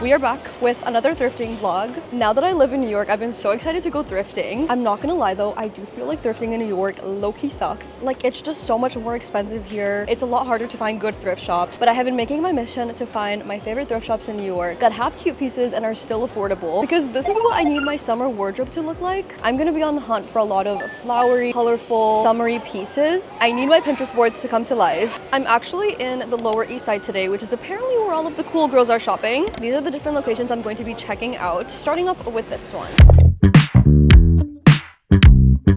We are back with another thrifting vlog. Now that I live in New York, I've been so excited to go thrifting. I'm not gonna lie though, I do feel like thrifting in New York low-key sucks. Like, it's just so much more expensive here. It's a lot harder to find good thrift shops, but I have been making my mission to find my favorite thrift shops in New York that have cute pieces and are still affordable, because this is what I need my summer wardrobe to look like. I'm gonna be on the hunt for a lot of flowery, colorful, summery pieces. I need my Pinterest boards to come to life. I'm actually in the Lower East Side today, which is apparently where all of the cool girls are shopping. These are the different locations I'm going to be checking out, starting off with this one.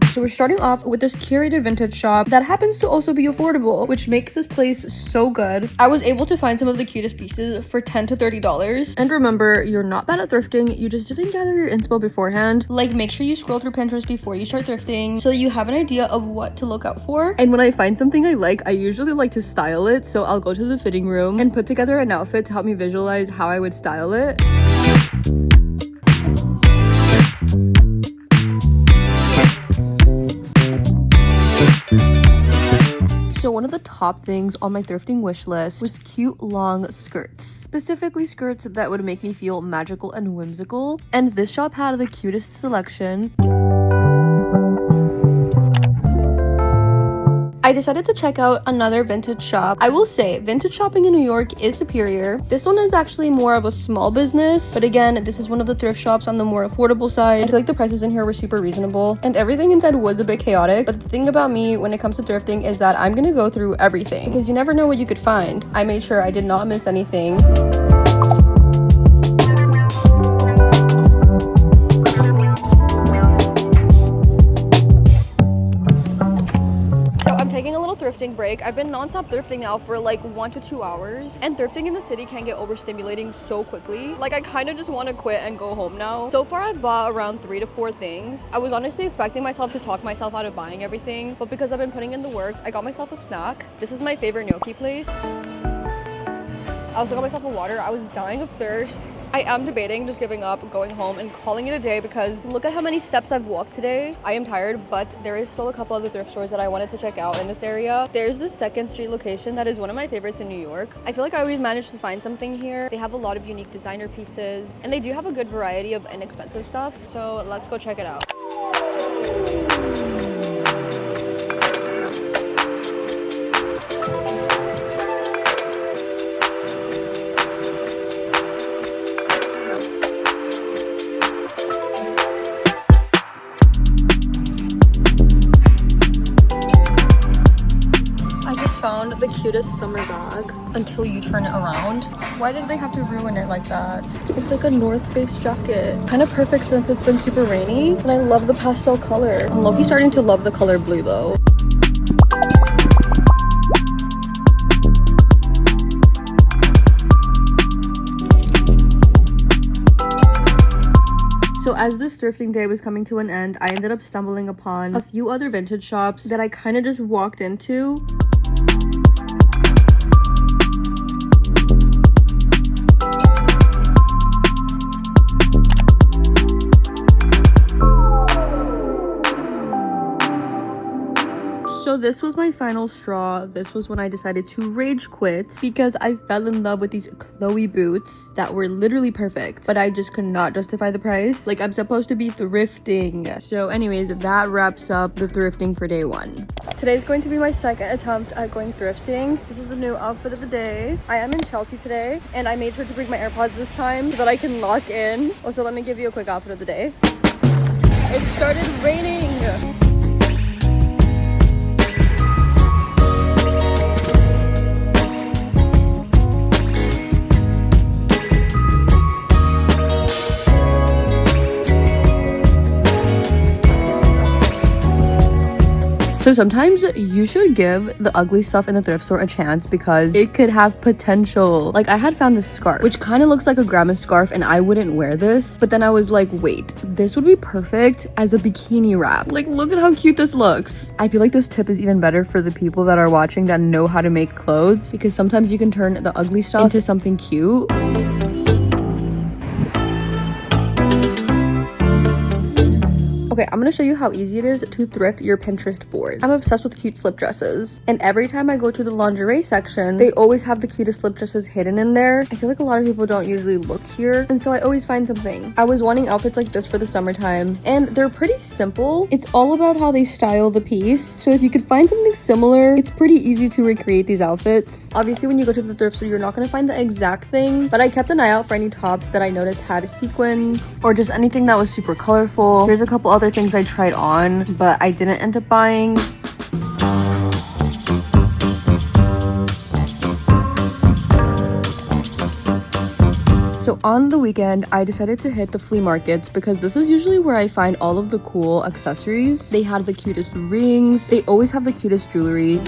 So we're starting off with this curated vintage shop that happens to also be affordable, which makes this place so good. I was able to find some of the cutest pieces for $10 to $30. And remember, you're not bad at thrifting, you just didn't gather your inspo beforehand. Like, make sure you scroll through Pinterest before you start thrifting so that you have an idea of what to look out for. And when I find something I like, I usually like to style it, so I'll go to the fitting room and put together an outfit to help me visualize how I would style it. So one of the top things on my thrifting wish list was cute long skirts, specifically skirts that would make me feel magical and whimsical. And this shop had the cutest selection. I decided to check out another vintage shop. I will say, vintage shopping in New York is superior. This one is actually more of a small business, but again, this is one of the thrift shops on the more affordable side. I feel like the prices in here were super reasonable, and everything inside was a bit chaotic, but the thing about me when it comes to thrifting is that I'm gonna go through everything, because you never know what you could find. I made sure I did not miss anything. Thrifting break. I've been non-stop thrifting now for like 1 to 2 hours, and thrifting in the city can get overstimulating so quickly. Like, I kind of just want to quit and go home now. So far I've bought around 3 to 4 things. I was honestly expecting myself to talk myself out of buying everything, but because I've been putting in the work, I got myself a snack. This is my favorite gnocchi place. I also got myself a water. I was dying of thirst. I am debating just giving up, going home, and calling it a day, because look at how many steps I've walked today. I am tired, but there is still a couple other thrift stores that I wanted to check out in this area. There's the 2nd Street location that is one of my favorites in New York. I feel like I always manage to find something here. They have a lot of unique designer pieces, and they do have a good variety of inexpensive stuff. So let's go check it out. Found the cutest summer bag until you turn it around. Why did they have to ruin it like that? It's like a North Face jacket. Kind of perfect since it's been super rainy, and I love the pastel color. I'm low-key starting to love the color blue though. So as this thrifting day was coming to an end, I ended up stumbling upon a few other vintage shops that I kind of just walked into. So this was my final straw. This was when I decided to rage quit, because I fell in love with these Chloe boots that were literally perfect, but I just could not justify the price. Like, I'm supposed to be thrifting. So anyways, that wraps up the thrifting for day 1. Today's going to be my 2nd attempt at going thrifting. This is the new outfit of the day. I am in Chelsea today, and I made sure to bring my AirPods this time so that I can lock in. Also, let me give you a quick outfit of the day. It started raining. So sometimes you should give the ugly stuff in the thrift store a chance, because it could have potential. Like, I had found this scarf, which kind of looks like a grandma scarf, and I wouldn't wear this. But then I was like, wait, this would be perfect as a bikini wrap. Like, look at how cute this looks. I feel like this tip is even better for the people that are watching that know how to make clothes, because sometimes you can turn the ugly stuff into something cute. Okay, I'm gonna show you how easy it is to thrift your Pinterest boards. I'm obsessed with cute slip dresses, and every time I go to the lingerie section, they always have the cutest slip dresses hidden in there. I feel like a lot of people don't usually look here, and so I always find something. I was wanting outfits like this for the summertime, and they're pretty simple. It's all about how they style the piece, so if you could find something similar, it's pretty easy to recreate these outfits. Obviously, when you go to the thrift store, you're not gonna find the exact thing, but I kept an eye out for any tops that I noticed had sequins or just anything that was super colorful. There's a couple other things I tried on, but I didn't end up buying. So on the weekend, I decided to hit the flea markets because this is usually where I find all of the cool accessories. They had the cutest rings. They always have the cutest jewelry.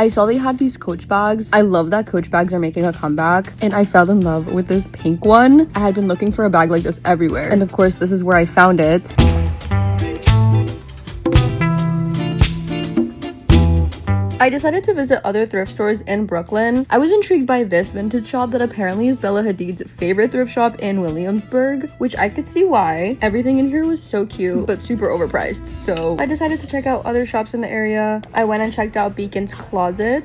I saw they had these Coach bags. I love that Coach bags are making a comeback, and I fell in love with this pink one. I had been looking for a bag like this everywhere, and of course this is where I found it. I decided to visit other thrift stores in Brooklyn. I was intrigued by this vintage shop that apparently is Bella Hadid's favorite thrift shop in Williamsburg, which I could see why. Everything in here was so cute, but super overpriced. So I decided to check out other shops in the area. I went and checked out Beacon's Closet.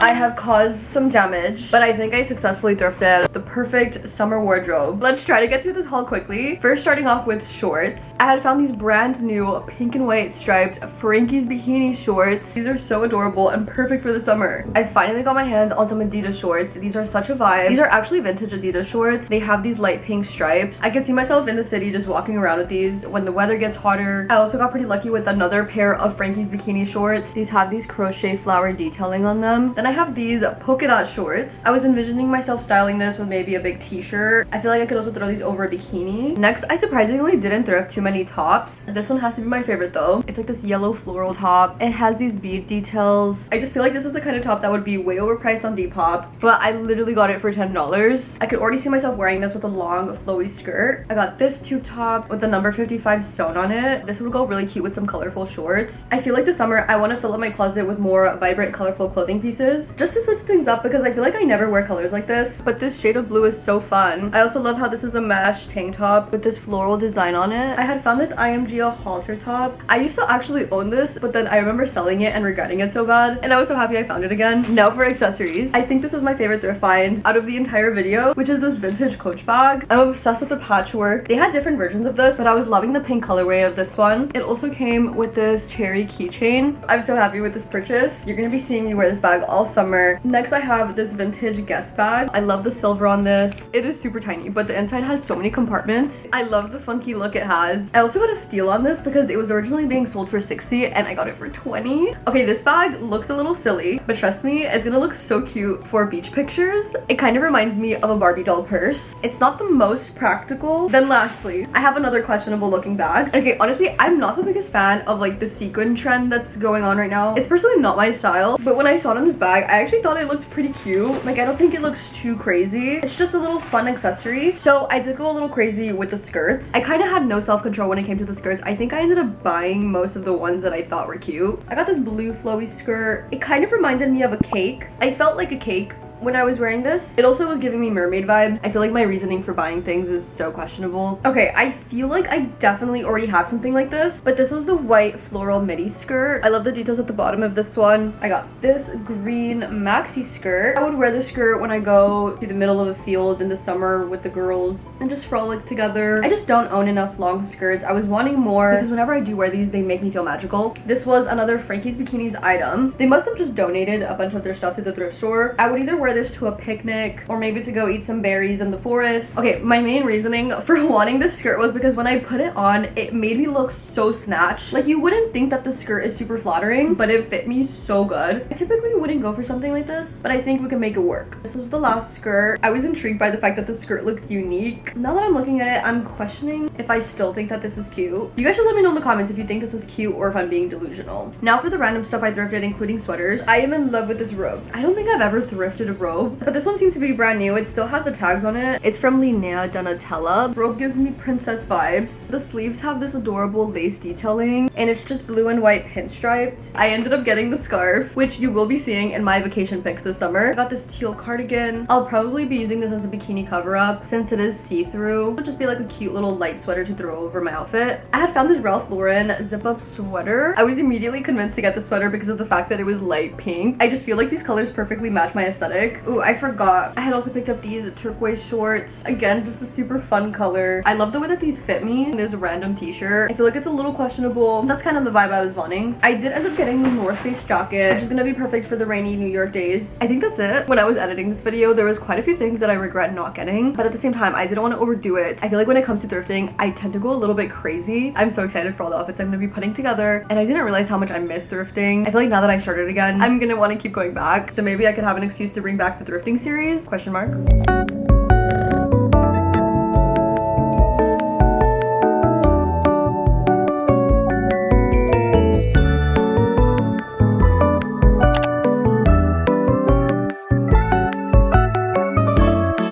I have caused some damage, but I think I successfully thrifted the perfect summer wardrobe. Let's try to get through this haul quickly. First, starting off with shorts. I had found these brand new pink and white striped Frankie's bikini shorts. These are so adorable and perfect for the summer. I finally got my hands on some Adidas shorts. These are such a vibe. These are actually vintage Adidas shorts. They have these light pink stripes. I can see myself in the city just walking around with these when the weather gets hotter. I also got pretty lucky with another pair of Frankie's bikini shorts. These have these crochet flower detailing on them. Then I have these polka dot shorts. I was envisioning myself styling this with maybe a big t-shirt. I feel like I could also throw these over a bikini. Next, I surprisingly didn't thrift too many tops. This one has to be my favorite though. It's like this yellow floral top. It has these bead details. I just feel like this is the kind of top that would be way overpriced on Depop, but I literally got it for $10. I could already see myself wearing this with a long flowy skirt. I got this tube top with the number 55 sewn on it. This would go really cute with some colorful shorts. I feel like this summer I want to fill up my closet with more vibrant, colorful clothing pieces, just to switch things up because I feel like I never wear colors like this, but this shade of blue is so fun. I also love how this is a mesh tank top with this floral design on it. I had found this IMG halter top. I used to actually own this, but then I remember selling it and regretting it so bad, and I was so happy I found it again. Now for accessories. I think this is my favorite thrift find out of the entire video, which is this vintage Coach bag. I'm obsessed with the patchwork. They had different versions of this, but I was loving the pink colorway of this one. It also came with this cherry keychain. I'm so happy with this purchase. You're gonna be seeing me wear this bag all summer. Next, I have this vintage Guess bag. I love the silver on this. It is super tiny, but the inside has so many compartments. I love the funky look it has. I also got a steal on this because it was originally being sold for $60 and I got it for $20. Okay, this bag looks a little silly, but trust me, it's gonna look so cute for beach pictures. It kind of reminds me of a Barbie doll purse. It's not the most practical. Then lastly, I have another questionable looking bag. Okay, honestly, I'm not the biggest fan of like the sequin trend that's going on right now. It's personally not my style, but when I saw it on this bag, I actually thought it looked pretty cute. Like, I don't think it looks too crazy. It's just a little fun accessory. So I did go a little crazy with the skirts. I kind of had no self-control when it came to the skirts. I think I ended up buying most of the ones that I thought were cute. I got this blue flowy skirt. It kind of reminded me of a cake. I felt like a cake when I was wearing this. It also was giving me mermaid vibes. I feel like my reasoning for buying things is so questionable. Okay, I feel like I definitely already have something like this, but this was the white floral midi skirt. I love the details at the bottom of this one. I got this green maxi skirt. I would wear this skirt when I go to the middle of a field in the summer with the girls and just frolic together. I just don't own enough long skirts. I was wanting more because whenever I do wear these, they make me feel magical. This was another Frankie's Bikinis item. They must have just donated a bunch of their stuff to the thrift store. I would either wear this to a picnic or maybe to go eat some berries in the forest. Okay, my main reasoning for wanting this skirt was because when I put it on, it made me look so snatched. Like, you wouldn't think that the skirt is super flattering, but it fit me so good. I typically wouldn't go for something like this, but I think we can make it work. This was the last skirt. I was intrigued by the fact that the skirt looked unique. Now that I'm looking at it, I'm questioning if I still think that this is cute. You guys should let me know in the comments if you think this is cute or if I'm being delusional. Now for the random stuff I thrifted, including sweaters. I am in love with this robe. I don't think I've ever thrifted a knitted robe. But this one seems to be brand new. It still has the tags on it. It's from Linea Donatella. Robe gives me princess vibes. The sleeves have this adorable lace detailing and it's just blue and white pinstriped. I ended up getting the scarf, which you will be seeing in my vacation pics this summer. I got this teal cardigan. I'll probably be using this as a bikini cover up since it is see-through. It'll just be like a cute little light sweater to throw over my outfit. I had found this Ralph Lauren zip up sweater. I was immediately convinced to get the sweater because of the fact that it was light pink. I just feel like these colors perfectly match my aesthetic. Ooh, I forgot. I had also picked up these turquoise shorts. Again, just a super fun color. I love the way that these fit me in this random t-shirt. I feel like it's a little questionable. That's kind of the vibe I was wanting. I did end up getting the North Face jacket, which is gonna be perfect for the rainy New York days. I think that's it. When I was editing this video, there was quite a few things that I regret not getting, but at the same time, I didn't want to overdo it. I feel like when it comes to thrifting, I tend to go a little bit crazy. I'm so excited for all the outfits I'm gonna be putting together, and I didn't realize how much I miss thrifting. I feel like now that I started again, I'm gonna want to keep going back, so maybe I could have an excuse to bring back the thrifting series, question mark.